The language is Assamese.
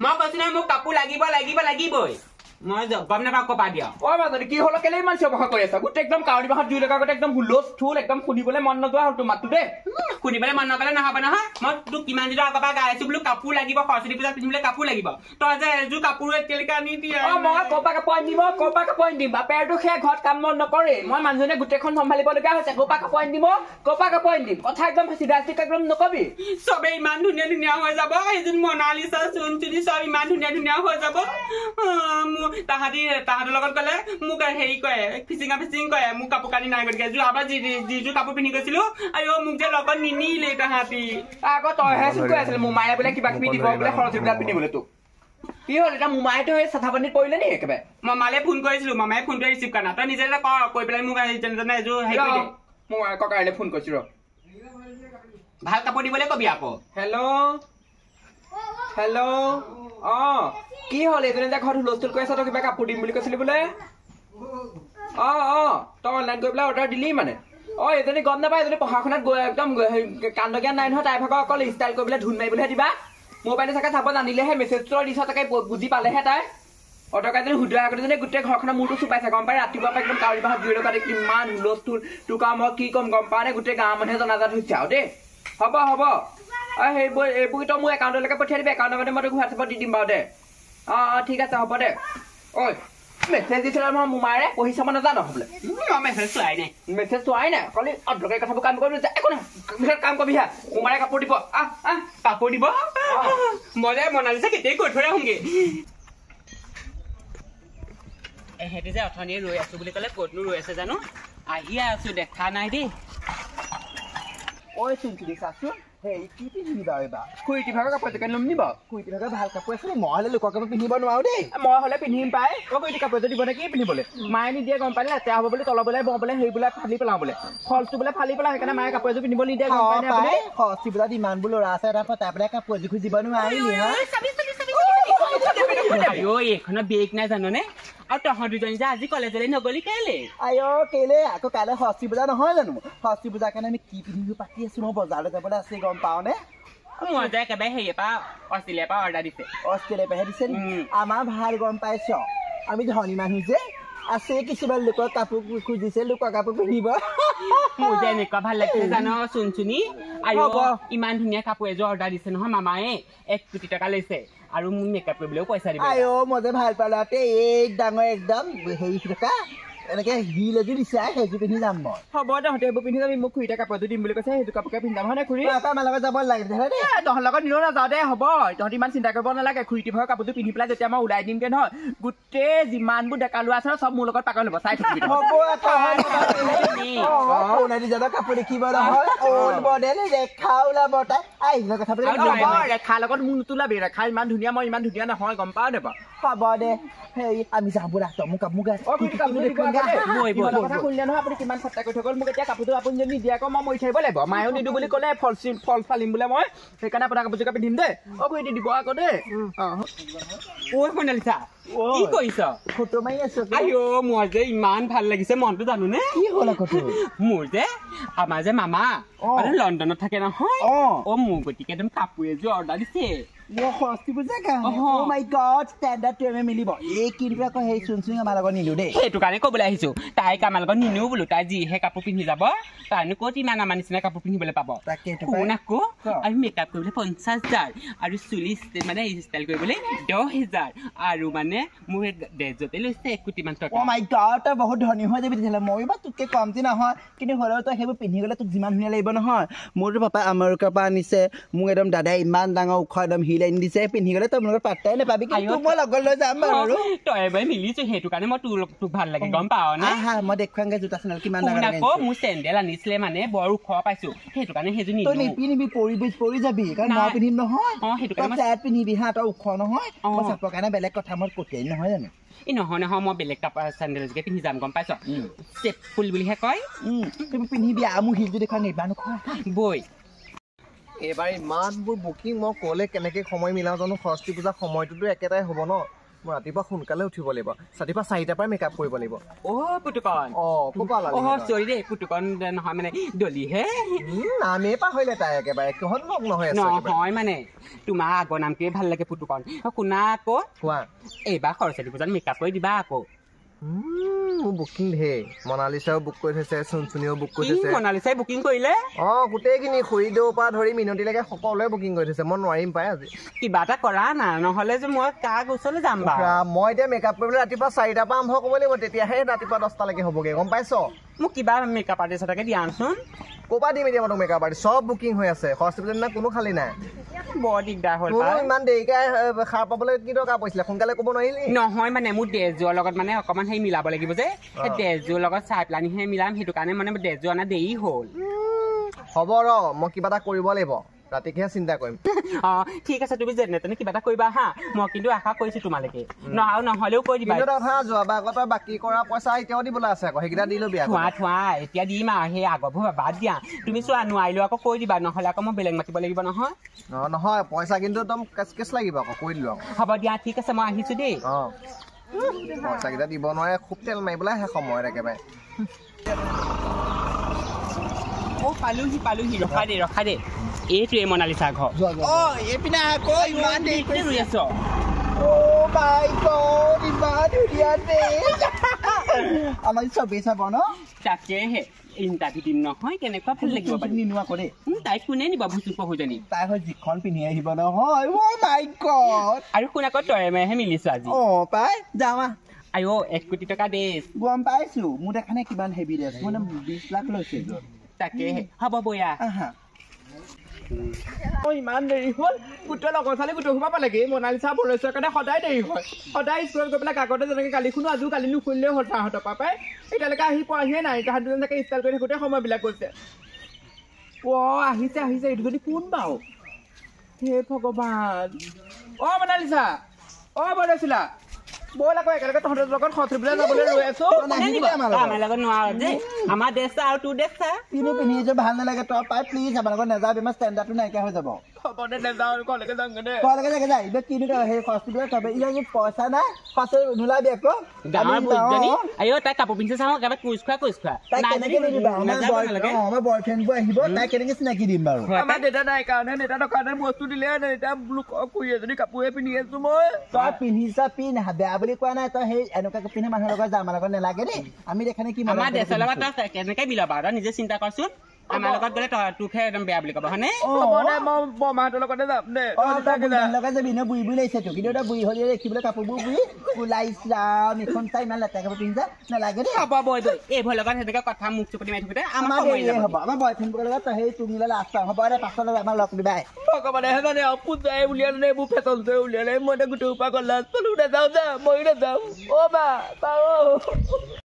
মই কৈছো নহয় মোক কাপোৰ লাগিবই মই গম নাপাওঁ কপা দিয়া অ মাজনী কি হল কেলে ইমান চিঞৰ বাখৰ কৰি আছা গোটেই একদম কাউৰী বাহত জুই লগা গোটেই একদম হুলস্থুল একদম শুনিবলৈ মন নোযোৱা হ'ল তোমাৰটো দেই শুনিবলৈ মন নকলে নহব নহয় মই তোক কিমান দিনৰ আগৰ পৰা গাই আছো বোলো কাপোৰ লাগিব সৰস্বতী পূজাত পিন্ধিবলৈ কাপোৰ লাগিব তই যে এযোৰ কাপোৰ এতিয়ালৈকে আনি দিয়া অ মই কপা কাপোৰ আনি দিম বাপেৰটো সেয়া ঘৰত কাম বন নকৰে মই মানুহজনে গোটেইখন চম্ভালিবলগীয়া হৈছে কপা কাপোৰ আনি দিম কথা একদম চিধা একদম নকবি চবে ইমান ধুনীয়া হৈ যাব সেইযোৰ মনালিছা চুনচুনি চব ইমান ধুনীয়া হৈ যাব তাহাঁতৰ লগত গলে মোক হেৰি কৰে ফিচিং কৰে মোক কাপোৰ কানি নাই গতিকে যোৱাবাৰ যিযোৰ কাপোৰ পিন্ধি গৈছিলো আৰু মোক যে লগত নিনিলে তাহাঁতি আকৌ তইহে চুক কৰি আছিলি মোমায়ে বোলে কিবা কিবি দিব বোলে সৰস্বতী পূজাত পিন্ধিবলৈ তোক কি হ'ল এতিয়া মোমায়েতো সেই চাফা পানীত পৰিলে নি একেবাৰে মামালে ফোন কৰিছিলো মামায়ে ফোনটো ৰিচিভ কৰা নাই তই নিজে কৈ পেলাই মোক যেনে এযোৰ হেৰি কৰি দে মই ককাইলে ফোন কৰিছো ৰ ভাল কাপোৰ দিবলৈ কবি আকৌ হেল্ল' অ কি হ'ল এইজনে যে ঘৰত হুলস্থুল কৰি আছ তই কিবা কাপোৰ দিম বুলি কৈছিলি বোলে অ তই অনলাইন কৰি পেলাই অৰ্ডাৰ দিলি মানে অ এজনী গম নাপায় এজনী পঢ়া শুনাত একদম কাণ্ড জ্ঞান নাই নহয় তাই ভাগৰ অকল ষ্টাইল কৰি পেলাই ধুন মাৰিবলৈহে দিবা মোবাইলটো চাগে চাব জানিলেহে মেছেজটো দিছ তাকে বুজি পালেহে তাই অটকাজনী সুধোৱাৰ আগতে গোটেই ঘৰখনৰ মূৰটো চুপাইছে গম পাই ৰাতিপুৱা পৰা একদম কাউৰী বাহত জুই লগা কিমান হুলস্থুল তোক মই কি ক'ম গম পা নে গোটেই গাঁৱৰ মানুহে জনাজাত হৈছে আৰু দেই হ'ব এইবোৰ তই মোৰ একাউণ্টলৈকে পঠিয়াই দিবি একাউণ্টৰ মতে মই তোক হোৱাটছএপত দি দিম বাৰু দে অ ঠিক আছে হ'ব দে ঐ মেছেজ দিছিলে মই মোমাৰে পঢ়ি চাব নাজানো বোলে মেছেজ চোৱাই নাই অকলে অদৰকাৰী কথাবোৰ কাম কৰিব একো নাই ভিতৰত কাম কৰিবি হা মোমাৰে কাপোৰ দিব কাপোৰ দিব মই যে মনালিছা কেতিয়াই কৈ থৈ আহোঁগে এহেঁতি যে অথনিয়ে ৰৈ আছো বুলি ক'লে ক'তনো ৰৈ আছে জানো আহিয়ে আছো দেখা নাই দেই ঐ চুনচুনি চাচোন হেৰি কি পিন্ধিবা এইবাৰ খুৰীটি ভাগৰ কাপোৰ এযোৰ ল'ম নি বাৰু কুইটি ভাগৰ ভাল কাপোৰ আছে মই হ'লে লোকৰ কাপোৰ পিন্ধিব নোৱাৰো দেই মই হ'লে পিন্ধিম পাই খুৰীটি কাপোৰ এযোৰ দিব নে কি পিন্ধিবলৈ মায়ে নিদিয়ে গম পালে লেতেৰা হ'ব বুলি তলৰ বোলে বোলে হেৰি বোলে ফালি পেলাওঁ বোলে ফলচটো বোলে ফালি পেলাওঁ সেইকাৰণে মায়ে কাপোৰ এযোৰ পিন্ধিব নিদিয়ে গম পাই নে আপুনি সৰস্বতী পূজাত ইমানবোৰ ল'ৰা আছে এটা ফটাই পেলাই কাপোৰ এযোৰ খুজিব নোৱাৰিলি হা এইখনৰ বেগ নাই জাননে আৰু তহঁত দুজনী যে আজি কলেজলৈ নগলি কেলে কেলে আকৌ কাইলৈ সৰস্বতী পূজা নহয় জানো সৰস্বতী পূজাৰ কাৰণে আমি কি পিন্ধিব পাতি আছো মই বজাৰলৈ যাবলৈ আছে গম পাওঁ নে মই যে একেবাৰে হেৰিৰ পৰা অষ্ট্ৰেলিয়াৰ পৰা অৰ্ডাৰ দিছে অষ্ট্ৰেলিয়াৰ পৰাহে দিছে আমাৰ ভাল গম পাইছ আমি ধনী মানুহ যে আছে কিছুমান লোকৰ কাপোৰ খুজিছে লোকৰ কাপোৰ পিন্ধিব মোৰ যে এনেকুৱা ভাল লাগিছে জানো চুনচুনি আৰু ইমান ধুনীয়া কাপোৰ এযোৰ অৰ্ডাৰ দিছে নহয় মামায়ে 1 কোটি টকা লৈছে আৰু মোক মেকআপ কৰিবলৈও পইচা দিব মই যে ভাল পালাতে এই ডাঙৰ একদম হেৰি থকা এনেকে হিল এযোৰ দিছে সেইযোৰ পিন্ধি যাম মই হ'ব তহঁতে এইবোৰ পিন্ধি যাবি মোক খুৰীটা কাপোৰযোৰ দিম বুলি কৈছে সেইটো কাপোৰকে পিন্ধাম হয় নে খুৰী আমাৰ লগত যাব লাগে তহঁতৰ লগত নিলেও নাযাওঁ দে হ'ব তহঁতি ইমান চিন্তা কৰিব নালাগে খুৰীটি ভাগৰ কাপোৰযোৰ পিন্ধি পেলাই যেতিয়া মই ওলাই দিমগে নহয় গোটেই যিমানবোৰ ডেকা লোৱা আছে চব মোৰ লগত পাগল হ'ব চাই থাকিবি কাপোৰ দেখিব নহয় ৰেখা ওলাব তাই ৰেখাৰ লগত মোক নোতোলাবি ৰেখা ইমান ধুনীয়া মই ইমান ধুনীয়া নহয় গম পাৱ দে বাৰু হ'ব দে হেৰি আমি যাম বোলা মোক কথা শুনিলে নহয় আপুনি কিমান চেষ্টা কৰি থৈ মোক এতিয়া কাপোৰটো আপুনি যদি নিদিয়ে আকৌ মই মৰি থাকিব লাগিব মায়েও নিদিওঁ বুলি ক'লে ফল ফালিম বোলে মই সেইকাৰণে আপোনাৰ কাপোৰযোৰ পিন্ধিম দেই খুৰীটি দিব আকৌ দেই মনালিছা কি কৰিছ ফটো মাৰি আছো মোৰ যে ইমান ভাল লাগিছে মনটো জানোনে কি হ'ল আকৌ মোৰ যে আমাৰ যে মামা লণ্ডনত থাকে নহয় মোৰ গতিকে একদম কাপোৰ এযোৰ অৰ্ডাৰ দিছে সৰস্বতী পূজা কাৰণে মিলিব এই কিন্তু আকৌ সেই চুনচুনি আমাৰ লগত নিলো দেই সেইটো কাৰণে ক'বলৈ আহিছো তাইক আমাৰ লগত নিনিও বোলো তাই যিহে কাপোৰ পিন্ধি যাব তাইনো ক'ত ইমান আমাৰ নিচিনা কাপোৰ পিন্ধিবলৈ পাব শুন আকৌ আৰু মেকআপ কৰিবলৈ 50,000 আৰু চুলি মানে ষ্টাইল কৰিবলৈ 10,000 আৰু মানে মোৰ ড্ৰেছতে লৈছে 1 কোটি মান টকা তই বহুত ধনী হৈ যাবি তেতিয়াহ'লে মই বা তোতকে কমতি নহয় কিন্তু হ'লেও তই সেইবোৰ পিন্ধি গ'লে তোক যিমান ধুনীয়া লাগিব নহয় মোৰতো পাপাই আমেৰিকাৰ পৰা আনিছে মোক একদম দাদাই ইমান ডাঙৰ ওখ একদম হিল আনি দিছে পিন্ধি গ'লে তই মোৰ লগত পাত্তাই নাপাবি কিন্তু মই লগত লৈ যাম বাৰু তই এবাৰ মিলিছো সেইটো কাৰণে মই তোক ভাল লাগে গম পাৱ না মই দেখুৱাংগে জোতা চেণ্ডেল কিমান ডাঙৰ আকৌ মোৰ চেণ্ডেল আনিছিলে মানে বৰ ওখ পাইছো সেইটো কাৰণে সেইযোৰ তই নিপিন্ধিবি পৰি যাবি কাৰণ মই পিন্ধিম নহয় সেইটো কাৰণে ফ্লেট পিন্ধিবি হা তই ওখ নহয় মই চাপৰ কাৰণে বেলেগ কথা মই কঠিয়াই নহয় জানো নহয় মই বেলেগ কাপোৰ চেণ্ডেল যোগে পিন্ধি যাম গম পাইছ চেপ ফুল বুলিহে কয় তুমি পিন্ধিবি মোৰ হিলযোৰ দেখা নিবানো বৈ এইবাৰ ইমানবোৰ বুকিং মই ক'লে কেনেকৈ সময় মিলাওঁ জানো সৰস্বতী পূজাৰ সময়টোতো একেটাই হ'ব ন মই ৰাতিপুৱা সোনকালে উঠিব লাগিব ৰাতিপুৱা 4টাৰ পৰা মেকআপ কৰিব লাগিব পুতুকন চৰি দেই পুতুকন নহয় মানে দলিহে নামেই পাহৰিলে তাই একেবাৰে কিহত লগ নহয় নহয় মানে তোমাৰ আগৰ নামটোৱে ভাল লাগে পুতুকন শুনা আকৌ কোৱা এইবাৰ সৰস্বতী পূজাত মেকআপ কৰি দিবা আকৌ মোৰ বুকিং ধেৰ মনালিছাও বুক কৰি থৈছে চুনচুনিও বুক কৰি থৈছে মনালিছাই বুকিং কৰিলে গোটেইখিনি খুৰীদেউৰ পৰা ধৰি মিনতিলৈকে সকলোৱে বুকিং কৰি থৈছে মই নোৱাৰিম পাই আজি কিবা এটা কৰা না নহ'লে যে মই কাৰ ওচৰলৈ যাম বাৰু মই এতিয়া মেকআপ কৰিবলৈ ৰাতিপুৱা 4টাৰ পৰা আৰম্ভ কৰিব লাগিব তেতিয়াহে ৰাতিপুৱা 10টালৈকে হ'বগৈ গম পাইছ মোক কিবা মেকআপ আৰ্টিষ্ট এটাকে দিয়াচোন ক'ৰপৰা দিম এতিয়া মই তোক মেকআপ আৰ্টিষ্ট চব বুকিং হৈ আছে সৰস্বতী পূজাৰ দিনা কোনো খালী নাই বৰ দিগদাৰ হ'ল ইমান দেৰিকে সাৰ পাবলৈ কি দৰকাৰ পৰিছিলে সোনকালে ক'ব নোৱাৰিলি নহয় মানে মোৰ ড্ৰেছযোৰৰ লগত মানে অকণমান সেই মিলাব লাগিব যে সেই ড্ৰেছযোৰৰ লগত চাই পেলানিহে মিলাম সেইটো কাৰণে মানে ড্ৰেছযোৰ অনা দেৰি হ'ল হ'ব ৰ মই কিবা এটা কৰিব লাগিব ৰাতিকেহে চিন্তা কৰিম ঠিক আছে তুমি যেনে তেনে কিবা এটা কৰিবা হা মই কিন্তু আশা কৰিছো তোমালোকে আৰু নহ'লেও কৈ দিবা যোৱাবাৰ আগত বাকী কৰা পইচা এতিয়াও দিবলৈ আছে আকৌ সেইকেইটা দি ল'বি থোৱা এতিয়া দিম আৰু সেই আগৰবোৰ বাদ দিয়া তুমি চোৱা নোৱাৰিলেও আকৌ কৈ দিবা নহ'লে আকৌ মই বেলেগ মাতিব লাগিব নহয় নহয় পইচা কিন্তু একদম কেচ লাগিব আকৌ কৈ দিলোঁ হ'ব দিয়া ঠিক আছে মই আহিছো দেই পইচাকেইটা দিব নোৱাৰে খুব তেল মাৰিবলৈ আহে সময়ত একেবাৰে পালোহি ৰখা দে এইটোৱে মনালিছা ঘৰ এইপিনে আকৌ ইমান দেৰি ৰুই আছ আমাৰ চবেই চাব ন তাকেহে ইণ্টাৰভিউ দিম নহয় কেনেকুৱা ভাল লাগিব নিনোৱা কৰে তাইক কোনে নিব ভুচুক পহুজনী তাই হয় যিখন পিন্ধি আহিব নহয় আৰু শুন আকৌ তই মইহে মিলিছো আজি পাই যাওঁ আইঅ 1 কোটি টকা ড্ৰেছ গম পাইছো মোৰ দেখানে কিমান হেভি ড্ৰেছ মানে 20 লাখ লৈছে তাকেহে হ'ব বয়া ইমান দেৰি হ'ল গোটেই লগৰ ছোৱালী গোটেই সোপা পালেগে মনালিছা বৰৈছৰ কাৰণে সদায় দেৰি হয় সদায় স্কুলত গৈ পেলাই কাগতে যেনেকৈ কালি শুনো আজিও কালি নুশুনিলেও হ'ল তাহাঁতৰ পৰা পাই এতিয়ালৈকে আহি পোৱাহিয়ে নাই তাহাঁত দুজনকে ষ্টাইল কৰি থাকোঁতে সময়বিলাক গৈছে আহিছে এইটো যদি কোন বাৰু হে ভগৱান মনালিছা বৰৈছিলা ব'ল আকৌ একেলগে তহঁতৰ লগত সঁচৰিবলৈ যাবলৈ ৰৈ আছো আমাৰ লগত নোৱাৰ যে আমাৰ ড্ৰেছ আৰু তোৰ ড্ৰেছ কিনো পিন্ধি যে ভাল নালাগে তই পাই প্লিজ আমাৰ লগত নাযাবি আমাৰ ষ্টেণ্ডাৰ্ডটো নাইকিয়া হৈ যাব পইচা নাই নোলাবি আকৌ তাই কাপোৰ পিন্ধি চাওঁ একেবাৰে কোচ খোৱা আমাৰ বয়ফ্ৰেণ্ডবোৰ আহিব তাই কেনেকে চিনাকি দিম বাৰু আমাৰ দেউতা নাই কাৰণে দেউতা কাৰণে বস্তু দিলে এতিয়া খুৰী এজনী কাপোৰে পিন্ধি আছো মই তই পিন্ধিছা পিন্ধ বেয়া বুলি কোৱা নাই তই সেই এনেকুৱাকে পিন্ধি মানুহৰ লগত যা আমাৰ লগত নালাগে দেই আমি দেখানে কি আমাৰ ড্ৰেছৰ লগত তই কেনেকে মিলাবা তই নিজে চিন্তা কৰচোন আমাৰ লগত গ'লে তোকহে একদম বেয়া বুলি ক'ব হয়নে মই বৰমাহঁতৰ লগতে যাম দে লগত যাবি ন বুঢ়ী লাগিছে তো কিন্তু এটা বুঢ়ী হ'লে দেখিবলৈ কাপোৰবোৰ বুঢ়ী ওলাইছা এখন চাই ইমান লেতেৰা কাপোৰ পিন্ধি নালাগে দেই হ'ব এইবোৰ লগত সেনেকে কথা মুখ চুপতি মাৰি থাকোঁতে আমাৰ হ'ব আমাৰ বয়ফ্ৰেণ্ডবোৰৰ লগত সেই তুমি লাষ্ট হ'ব দে পাছলৈ আমাৰ লগ দিবাই ভগৱানে জানে পূজাই উলিয়ালে এইবোৰ ফেশ্বনটোৱে উলিয়ালে মই এতিয়া গোটেই সোপা গ'ল লাষ্ট নাযাওঁ যা ময়ো নাযাওঁ বা